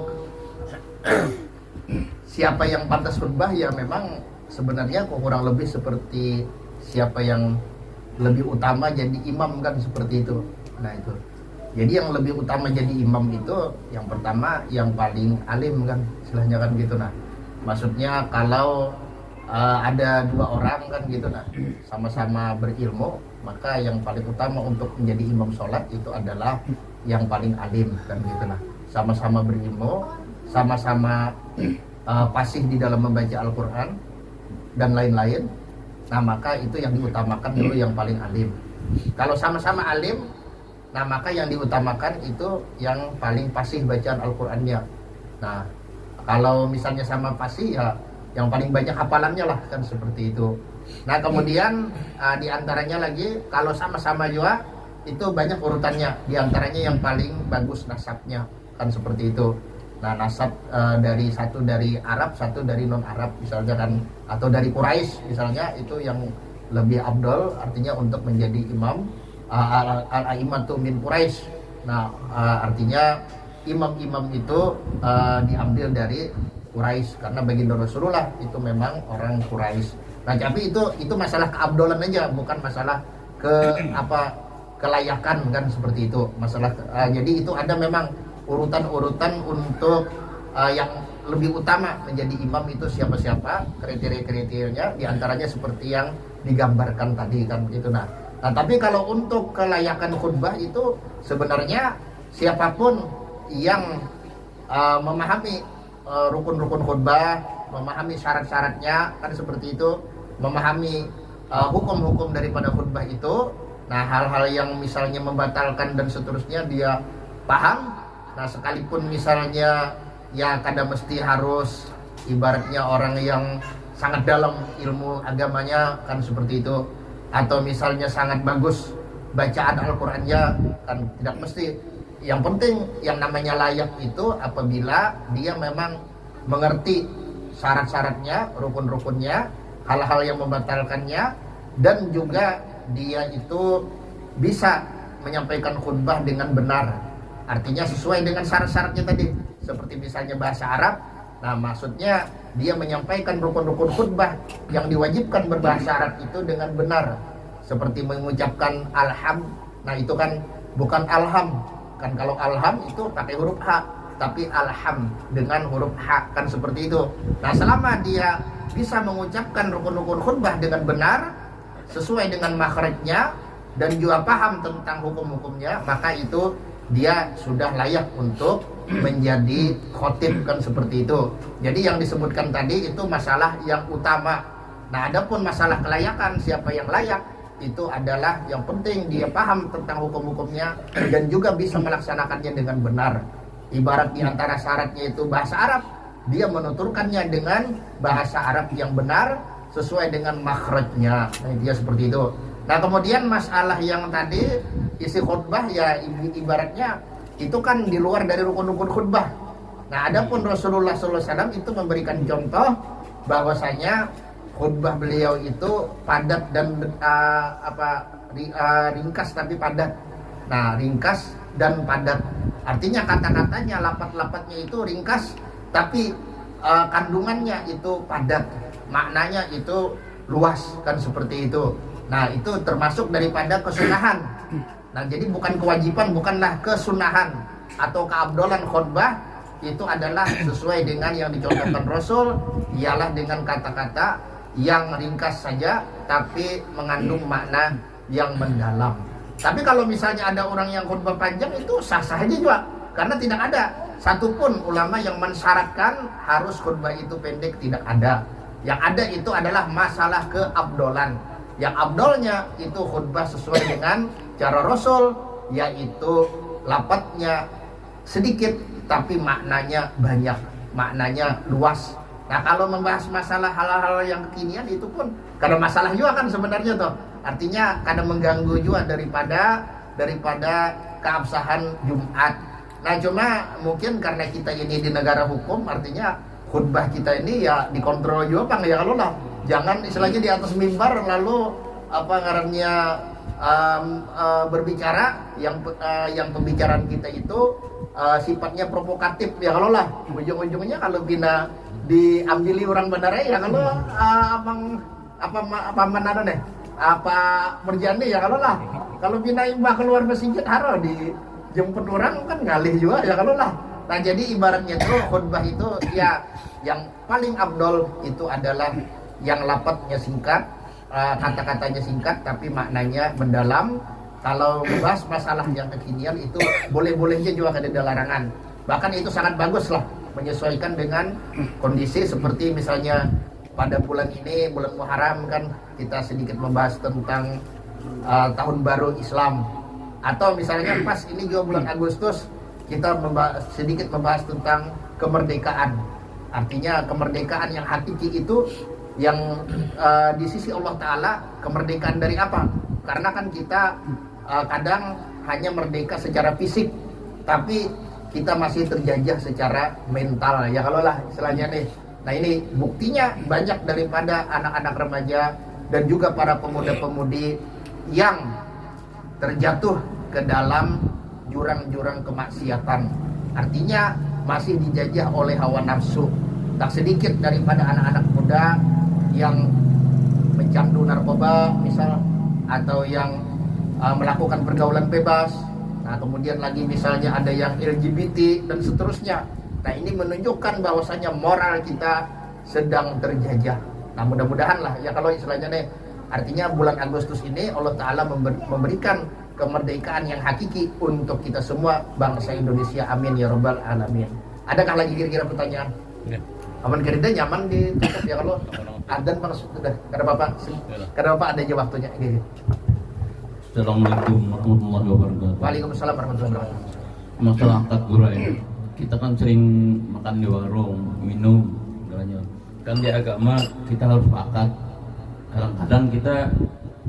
siapa yang pantas khutbah ya memang sebenarnya kurang lebih seperti siapa yang lebih utama jadi imam kan seperti itu. Nah, itu. Jadi yang lebih utama jadi imam itu yang pertama yang paling alim kan istilahnya kan gitu. Nah, maksudnya kalau ada dua orang kan gitu nah sama-sama berilmu, maka yang paling utama untuk menjadi imam sholat itu adalah yang paling alim kan gitu nah. Sama-sama berilmu, sama-sama fasih di dalam membaca Al-Quran dan lain-lain. Nah, maka itu yang diutamakan dulu yang paling alim. Kalau sama-sama alim, nah maka yang diutamakan itu yang paling fasih bacaan Al-Qurannya. Nah, kalau misalnya sama fasih ya yang paling banyak hafalannya lah kan seperti itu. Nah, kemudian diantaranya lagi kalau sama-sama juga itu banyak urutannya. Diantaranya yang paling bagus nasabnya kan seperti itu. Nah, nasab satu dari Arab, satu dari non Arab misalnya kan, atau dari Quraisy misalnya, itu yang lebih abdol artinya untuk menjadi imam. Al-aimatu min Quraisy. Nah, artinya imam-imam itu diambil dari Quraisy karena baginda Rasulullah itu memang orang Quraisy. Nah, tapi itu masalah keabdolan aja, bukan masalah kelayakan kan seperti itu. Masalah jadi itu ada memang urutan-urutan untuk yang lebih utama menjadi imam itu siapa-siapa, kriteria-kriterianya diantaranya seperti yang digambarkan tadi kan begitu. Nah, tapi kalau untuk kelayakan khutbah itu sebenarnya siapapun yang memahami rukun-rukun khutbah, memahami syarat-syaratnya kan seperti itu, memahami hukum-hukum daripada khutbah itu, nah hal-hal yang misalnya membatalkan dan seterusnya dia paham. Nah sekalipun misalnya ya kadang mesti harus ibaratnya orang yang sangat dalam ilmu agamanya kan seperti itu, atau misalnya sangat bagus bacaan Al-Qur'annya kan tidak mesti. Yang penting yang namanya layak itu apabila dia memang mengerti syarat-syaratnya, rukun-rukunnya, hal-hal yang membatalkannya, dan juga dia itu bisa menyampaikan khutbah dengan benar, artinya sesuai dengan syarat-syaratnya tadi, seperti misalnya bahasa Arab. Nah maksudnya dia menyampaikan rukun-rukun khutbah yang diwajibkan berbahasa Arab itu dengan benar, seperti mengucapkan alham. Nah itu kan bukan alham kan, kalau alham itu pakai huruf H, tapi alham dengan huruf H kan seperti itu. Nah selama dia bisa mengucapkan rukun-rukun khutbah dengan benar sesuai dengan makhrajnya dan juga paham tentang hukum-hukumnya, maka itu dia sudah layak untuk menjadi khotib kan seperti itu. Jadi yang disebutkan tadi itu masalah yang utama. Nah adapun masalah kelayakan, siapa yang layak, itu adalah yang penting dia paham tentang hukum-hukumnya dan juga bisa melaksanakannya dengan benar. Ibarat di antara syaratnya itu bahasa Arab, dia menuturkannya dengan bahasa Arab yang benar sesuai dengan makhrajnya. Nah dia seperti itu. Nah kemudian masalah yang tadi isi khutbah ya ibaratnya itu kan di luar dari rukun-rukun khutbah. Nah adapun Rasulullah SAW itu memberikan contoh bahwasanya khutbah beliau itu padat dan ringkas tapi padat. Nah ringkas dan padat artinya kata-katanya, lapat-lapatnya itu ringkas tapi kandungannya itu padat, maknanya itu luas kan seperti itu. Nah itu termasuk daripada kesunahan. Nah jadi bukan kewajiban, bukanlah kesunahan atau keabdolan khutbah, itu adalah sesuai dengan yang dicontohkan Rasul, ialah dengan kata-kata yang ringkas saja tapi mengandung makna yang mendalam. Tapi kalau misalnya ada orang yang khutbah panjang itu sah-sah aja juga, karena tidak ada satupun ulama yang mensyaratkan harus khutbah itu pendek, tidak ada. Yang ada itu adalah masalah keabdolan. Yang abdolnya itu khutbah sesuai dengan cara Rasul, yaitu lapatnya sedikit tapi maknanya banyak, maknanya luas. Nah kalau membahas masalah hal-hal yang kekinian itu pun karena masalah juga kan sebenarnya toh, artinya kadang mengganggu juga daripada keabsahan Jumat. Nah cuma mungkin karena kita ini di negara hukum, artinya khutbah kita ini ya dikontrol juga Bang ya, kalau lah jangan istilahnya di atas mimbar lalu apa ngarannya berbicara yang pembicaraan kita itu sifatnya provokatif ya, kalau lah ujung-ujungnya kalau kita diambili orang bandara ya kalau apa berjani ya, kalau lah kalau bina imbah keluar masjid haro di jemput orang kan ngalih juga ya kalau lah. Nah jadi ibaratnya itu khutbah itu ya yang paling abdol itu adalah yang lapatnya singkat, kata-katanya singkat tapi maknanya mendalam. Kalau membahas masalah yang kekinian itu boleh-bolehnya juga ada larangan, bahkan itu sangat bagus lah menyesuaikan dengan kondisi. Seperti misalnya pada bulan ini, bulan Muharram kan kita sedikit membahas tentang tahun baru Islam, atau misalnya pas ini juga bulan Agustus kita sedikit membahas tentang kemerdekaan. Artinya kemerdekaan yang hakiki itu yang di sisi Allah Ta'ala kemerdekaan dari apa? Karena kan kita kadang hanya merdeka secara fisik, tapi kita masih terjajah secara mental ya kalau lah istilahnya nih. Nah ini buktinya banyak daripada anak-anak remaja dan juga para pemuda-pemudi yang terjatuh ke dalam jurang-jurang kemaksiatan, artinya masih dijajah oleh hawa nafsu. Tak sedikit daripada anak-anak muda yang mencandu narkoba misal, atau yang melakukan pergaulan bebas. Nah kemudian lagi misalnya ada yang LGBT dan seterusnya. Nah ini menunjukkan bahwasanya moral kita sedang terjajah. Nah mudah-mudahan lah ya, kalau istilahnya nih, artinya bulan Agustus ini Allah Ta'ala memberikan kemerdekaan yang hakiki untuk kita semua bangsa Indonesia. Amin ya Rabbal Alamin. Adakah lagi kira-kira pertanyaan?
Ya.
Aman kerja nyaman ditutup ya, kalau adzan bang sudah kada apa-apa. Kada apa-apa ada aja waktunya. Gitu.
Assalamualaikum warahmatullahi wabarakatuh.
Waalaikumsalam warahmatullahi wabarakatuh.
Masalah akad gurai, kita kan sering makan di warung, minum, segalanya. Kan di agama kita harus akad. Kadang-kadang kita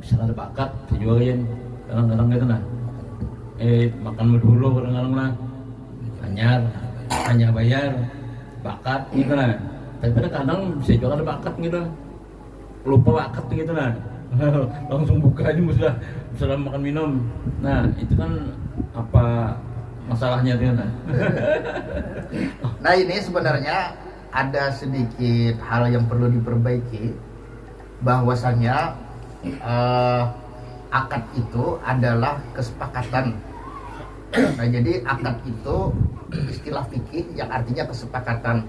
bisa ada akad, dijualin. Kadang-kadang gitu nah. Makan dulu kadang-kadang lah. Hanya bayar, bakat gitu nah. Tapi kadang bisa juga ada bakat gitu. Lupa bakat gitu nah. Langsung buka aja sudah makan minum. Nah itu kan apa masalahnya itu nah.
Nah ini sebenarnya ada sedikit hal yang perlu diperbaiki, bahwasanya akad itu adalah kesepakatan. Nah jadi akad itu istilah fikih yang artinya kesepakatan.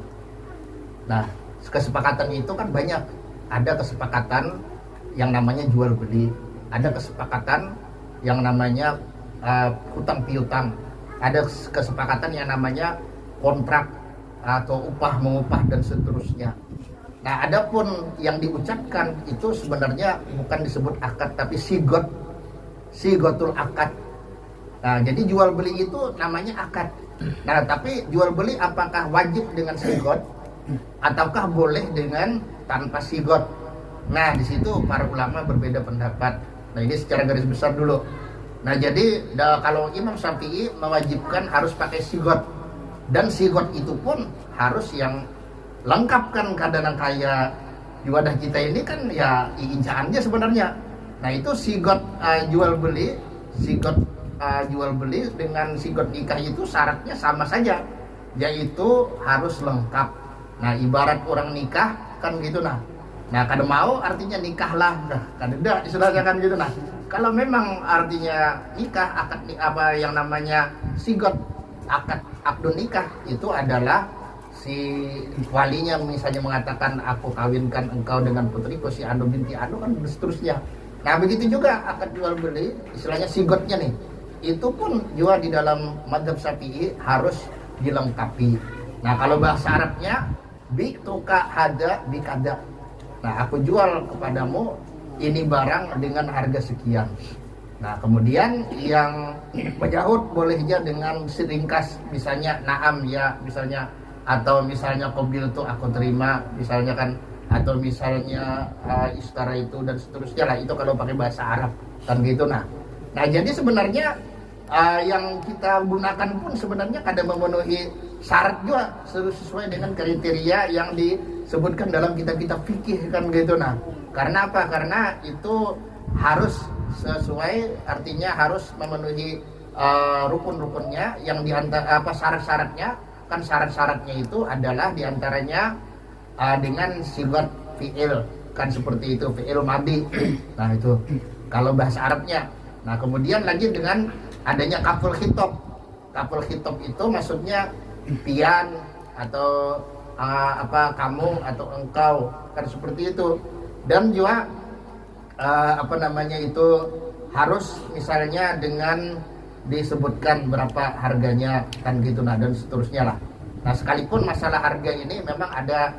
Nah kesepakatan itu kan banyak. Ada kesepakatan yang namanya jual beli, ada kesepakatan yang namanya hutang piutang, ada kesepakatan yang namanya kontrak atau upah mengupah dan seterusnya. Nah adapun yang diucapkan itu sebenarnya bukan disebut akad tapi sigotul akad. Nah jadi jual beli itu namanya akad. Nah tapi jual beli apakah wajib dengan sigot ataukah boleh dengan tanpa sigot? Nah di situ para ulama berbeda pendapat. Nah ini secara garis besar dulu. Nah jadi kalau Imam Syafi'i mewajibkan harus pakai sigot, dan sigot itu pun harus yang lengkap kan, kadang kayak di wadah kita ini kan ya incaannya sebenarnya. Nah itu sigot jual beli dengan sigot nikah itu syaratnya sama saja, yaitu harus lengkap. Nah ibarat orang nikah kan gitu nah kada mau artinya nikahlah, kada dah istilahnya kan gitu. Nah kalau memang artinya nikah, akad apa yang namanya sigot, akdun nikah itu adalah si walinya misalnya mengatakan aku kawinkan engkau dengan putriku si Anu binti Anu kan seterusnya. Nah begitu juga akad jual beli istilahnya sigotnya nih, itu pun juga di dalam mazhab Syafi'i harus dilengkapi. Nah kalau bahasa Arabnya bi tuka hada bi kada. Nah aku jual kepadamu ini barang dengan harga sekian. Nah kemudian yang menyahut bolehnya dengan seringkas, misalnya naam ya misalnya, atau misalnya qabil itu aku terima misalnya kan, atau misalnya istara itu dan seterusnya lah, itu kalau pakai bahasa Arab kan gitu. Nah jadi sebenarnya yang kita gunakan pun sebenarnya kadang memenuhi syarat juga sesuai dengan kriteria yang disebutkan dalam kitab-kitab fikih kan gitu. Nah karena apa? Karena itu harus sesuai, artinya harus memenuhi rukun-rukunnya yang diantara syarat-syaratnya kan. Syarat-syaratnya itu adalah diantaranya dengan sigot fi'il kan, seperti itu fi'il madi. Nah itu kalau bahasa Arabnya. Nah kemudian lagi dengan adanya kaful khitab. Kaful khitab itu maksudnya pian atau kamu atau engkau kan, seperti itu. Dan juga itu harus misalnya dengan disebutkan berapa harganya kan gitu, nah dan seterusnya lah. Nah sekalipun masalah harga ini memang ada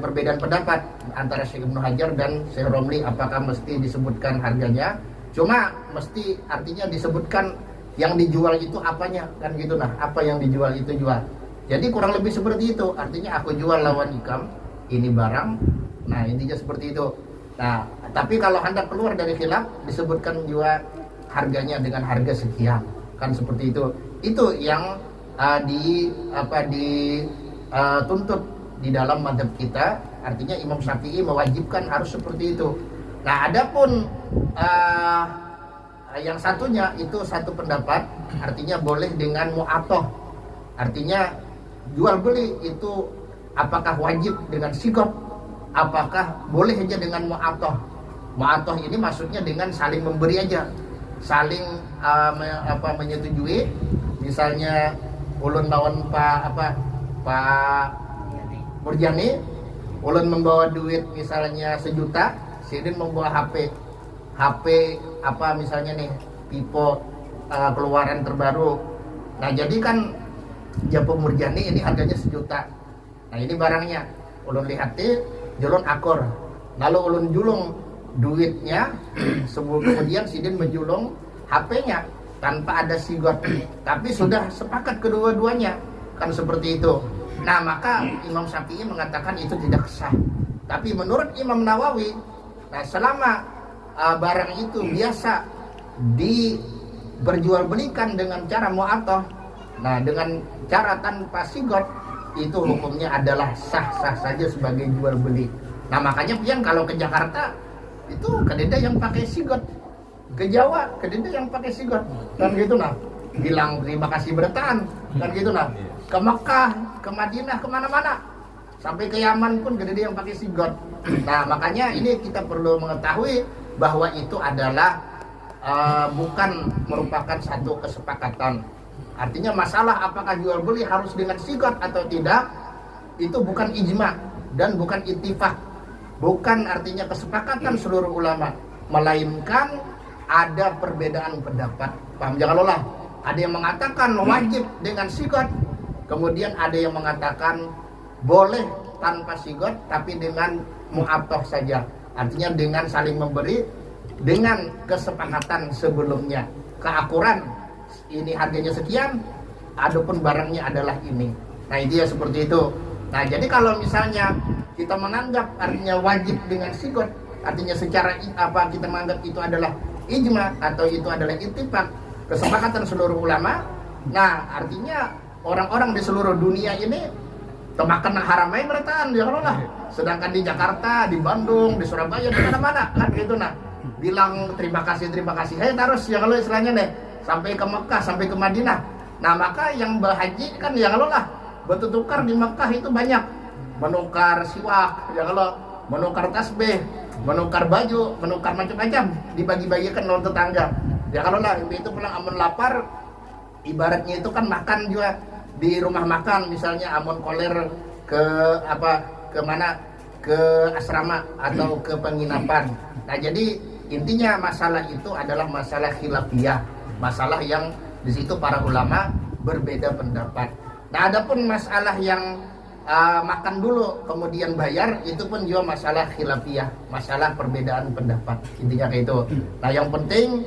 perbedaan pendapat antara Syekh Ibnu Hajar dan Syekh Romli, apakah mesti disebutkan harganya. Cuma mesti artinya disebutkan yang dijual itu apanya kan gitu. Nah apa yang dijual itu jual. Jadi kurang lebih seperti itu, artinya aku jual lawan ikam ini barang. Nah intinya seperti itu. Nah tapi kalau hendak keluar dari khilaf disebutkan juga harganya dengan harga sekian kan, seperti itu. Itu yang dituntut di dalam mazhab kita. Artinya Imam Syafi'i mewajibkan harus seperti itu. Nah adapun yang satunya itu satu pendapat, artinya boleh dengan mu'atoh. Artinya jual beli itu apakah wajib dengan sigot, apakah boleh aja dengan mu'atoh. Mu'atoh ini maksudnya dengan saling memberi aja, saling menyetujui. Misalnya ulun lawan Pak Murjani, ulun membawa duit misalnya 1 juta, Sidin membawa HP apa misalnya nih Vivo keluaran terbaru. Nah jadi kan Japo Murjani ini harganya 1 juta. Nah ini barangnya, ulun lihati, julun akor. Lalu ulun julung duitnya, kemudian Sidin menjulung HP-nya tanpa ada sigot. Tapi sudah sepakat kedua-duanya, kan seperti itu. Nah maka Imam Syafi'i mengatakan itu tidak sah. Tapi menurut Imam Nawawi, nah selama barang itu biasa diperjualbelikan dengan cara mu'atoh, nah dengan cara tanpa sigot, itu hukumnya adalah sah-sah saja sebagai jual beli. Nah makanya pian kalau ke Jakarta itu kededa yang pakai sigot, ke Jawa kededa yang pakai sigot, kan gitu nah, bilang terima kasih bertahan, kan gitu nah, ke Mekah, ke Madinah, kemana-mana, sampai ke Yaman pun kededa yang pakai sigot. Nah makanya ini kita perlu mengetahui bahwa itu adalah bukan merupakan satu kesepakatan. Artinya masalah apakah jual beli harus dengan sigot atau tidak, itu bukan ijma dan bukan ittifaq, bukan artinya kesepakatan seluruh ulama, melainkan ada perbedaan pendapat. Paham jangan lolah? Ada yang mengatakan wajib dengan sigot, kemudian ada yang mengatakan boleh tanpa sigot tapi dengan mu'atoh saja, artinya dengan saling memberi dengan kesepakatan sebelumnya, keakuran ini harganya sekian, adapun barangnya adalah ini. Nah itu ya seperti itu. Nah jadi kalau misalnya kita menganggap artinya wajib dengan sigot, artinya secara apa kita menganggap itu adalah ijma atau itu adalah ittifaq, kesepakatan seluruh ulama. Nah artinya orang-orang di seluruh dunia ini temakan haramain bertahan ya kalau lah. Sedangkan di Jakarta, di Bandung, di Surabaya, di mana-mana kan gitu nah. Bilang terima kasih, hey terus ya kalau istilahnya deh, sampai ke Mekah, sampai ke Madinah. Nah maka yang berhaji kan ya kalau lah bertukar di Mekah itu banyak, menukar siwak ya kalau, menukar tasbih, menukar baju, menukar macam-macam, dibagi-bagikan oleh tetangga ya kalau lah. Itu pulang amun lapar, ibaratnya itu kan makan juga di rumah makan, misalnya amun koler ke apa, ke mana, ke asrama atau ke penginapan. Nah jadi intinya masalah itu adalah masalah khilafiyah, masalah yang di situ para ulama berbeda pendapat. Nah adapun masalah yang makan dulu kemudian bayar, itu pun juga masalah khilafiyah, masalah perbedaan pendapat, intinya kayak itu. Nah yang penting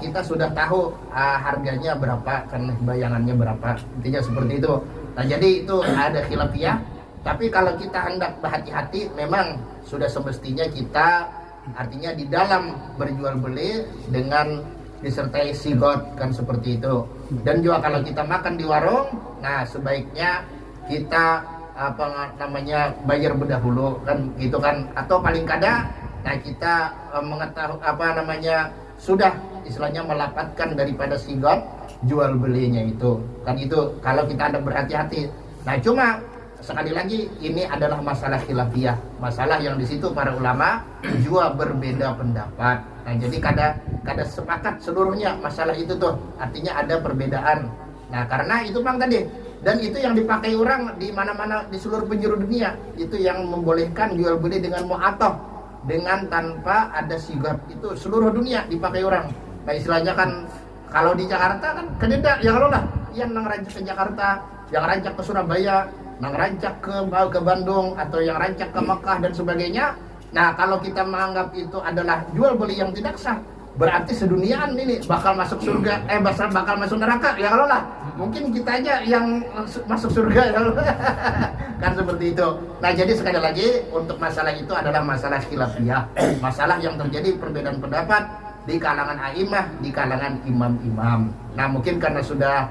kita sudah tahu harganya berapa, kan bayangannya berapa, intinya seperti itu. Nah jadi itu ada khilafiyah. Tapi kalau kita hendak berhati-hati, memang sudah semestinya kita artinya di dalam berjual beli dengan disertai sigot, kan seperti itu. Dan juga kalau kita makan di warung, nah sebaiknya kita apa namanya bayar berdahulu, kan gitu kan, atau paling kada nah kita mengetahui apa namanya sudah istilahnya melapatkan daripada sigot jual belinya itu, kan itu kalau kita ada berhati-hati. Nah cuma sekali lagi ini adalah masalah khilafiyah, masalah yang di situ para ulama juga berbeda pendapat. Nah jadi kada sepakat seluruhnya masalah itu tuh, artinya ada perbedaan. Nah karena itu bang tadi, dan itu yang dipakai orang di mana-mana di seluruh penjuru dunia, itu yang membolehkan jual beli dengan mu'atoh, dengan tanpa ada sigot, itu seluruh dunia dipakai orang. Nah istilahnya kan kalau di Jakarta kan kededa ya kalau lah, yang rancak ke Jakarta, yang rancak ke Surabaya, yang rancak ke Bandung, atau yang rancak ke Mekah dan sebagainya. Nah kalau kita menganggap itu adalah jual beli yang tidak sah, berarti seduniaan ini bakal masuk surga, bakal masuk neraka ya kalau lah. Mungkin kita aja yang masuk surga ya kalau kan seperti itu. Nah jadi sekali lagi untuk masalah itu adalah masalah khilafiyah, masalah yang terjadi perbedaan pendapat di kalangan a'imah, di kalangan imam-imam. Nah mungkin karena sudah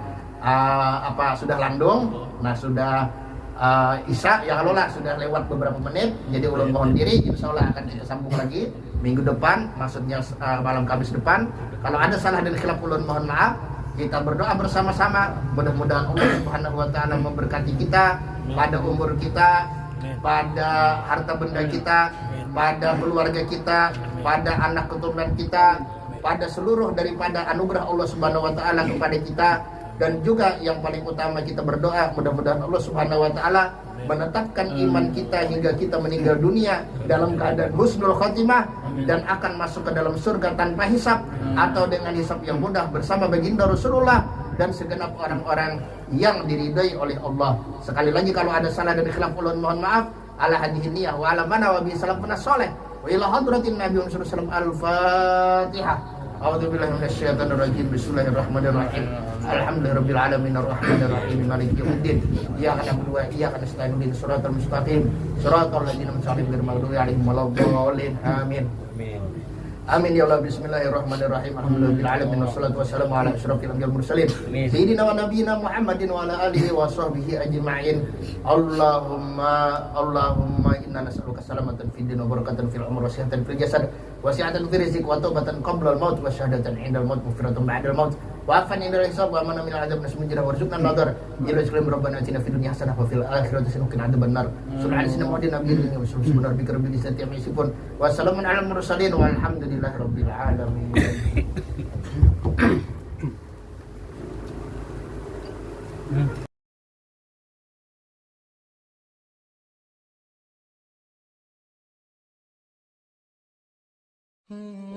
sudah landung, nah sudah Isya ya kalau lah, sudah lewat beberapa menit, jadi ulun mohon diri, insya Allah akan kita sambung lagi minggu depan, maksudnya malam Kamis depan. Kalau ada salah dan khilaf ulun mohon maaf. Kita berdoa bersama-sama, mudah-mudahan Allah Subhanahu wa taala memberkati kita pada umur kita, pada harta benda kita, pada keluarga kita, pada anak keturunan kita, pada seluruh daripada anugerah Allah Subhanahu wa taala kepada kita. Dan juga yang paling utama kita berdoa mudah-mudahan Allah Subhanahu wa taala menetapkan iman kita hingga kita meninggal dunia dalam keadaan husnul khotimah dan akan masuk ke dalam surga tanpa hisab atau dengan hisab yang mudah bersama baginda Rasulullah dan segenap orang-orang yang diridai oleh Allah. Sekali lagi kalau ada salah dan khilaf ulun mohon maaf. Ala hadhihi niyah wa ala mana wa bi salafuna salih wa ila hadratin nabi sallallahu alaihi wasallam al-fatihah. A'udzu billahi minasyaitonir rajim. Bismillahirrahmanirrahim. Alhamdulillahirabbil alamin arrahmanir rahim maliki yaumiddin. Iyyaka na'budu wa iyyaka nasta'in ihdinas siratal mustaqim. Siratal ladzina an'amta 'alaihim ghairil maghdubi 'alaihim waladdallin. Amin. Amin ya Allah. Bismillahirrahmanirrahim. Alhamdulillahirabbil alamin wassalatu wassalamu ala asyrofil anbiya'il mursalin sayyidina wa nabiyina Muhammadin wa ala alihi wa sahbihi ajma'in. Allahumma inna nas'aluka salamatan fid din wa barakatan fil umur wa sihhatan fil jasad wa si'atan fil rizq wa taubatan qabla al maut wa syahadatan 'indal maut wa maghfiratan ba'da al maut wa afan indal hisab wa amana min al adab nasmun jirah warzuqna nadar ila islam rabbana atina fid dunya hasanah wa fil akhirati hasanah wa qina adzabannar. Subhana wa nabiyina wa subhana rabbika rabbil izzati amma yasifun wa salamun alal mursalin walhamdulillahi rabbil alamin.
Mm-hmm.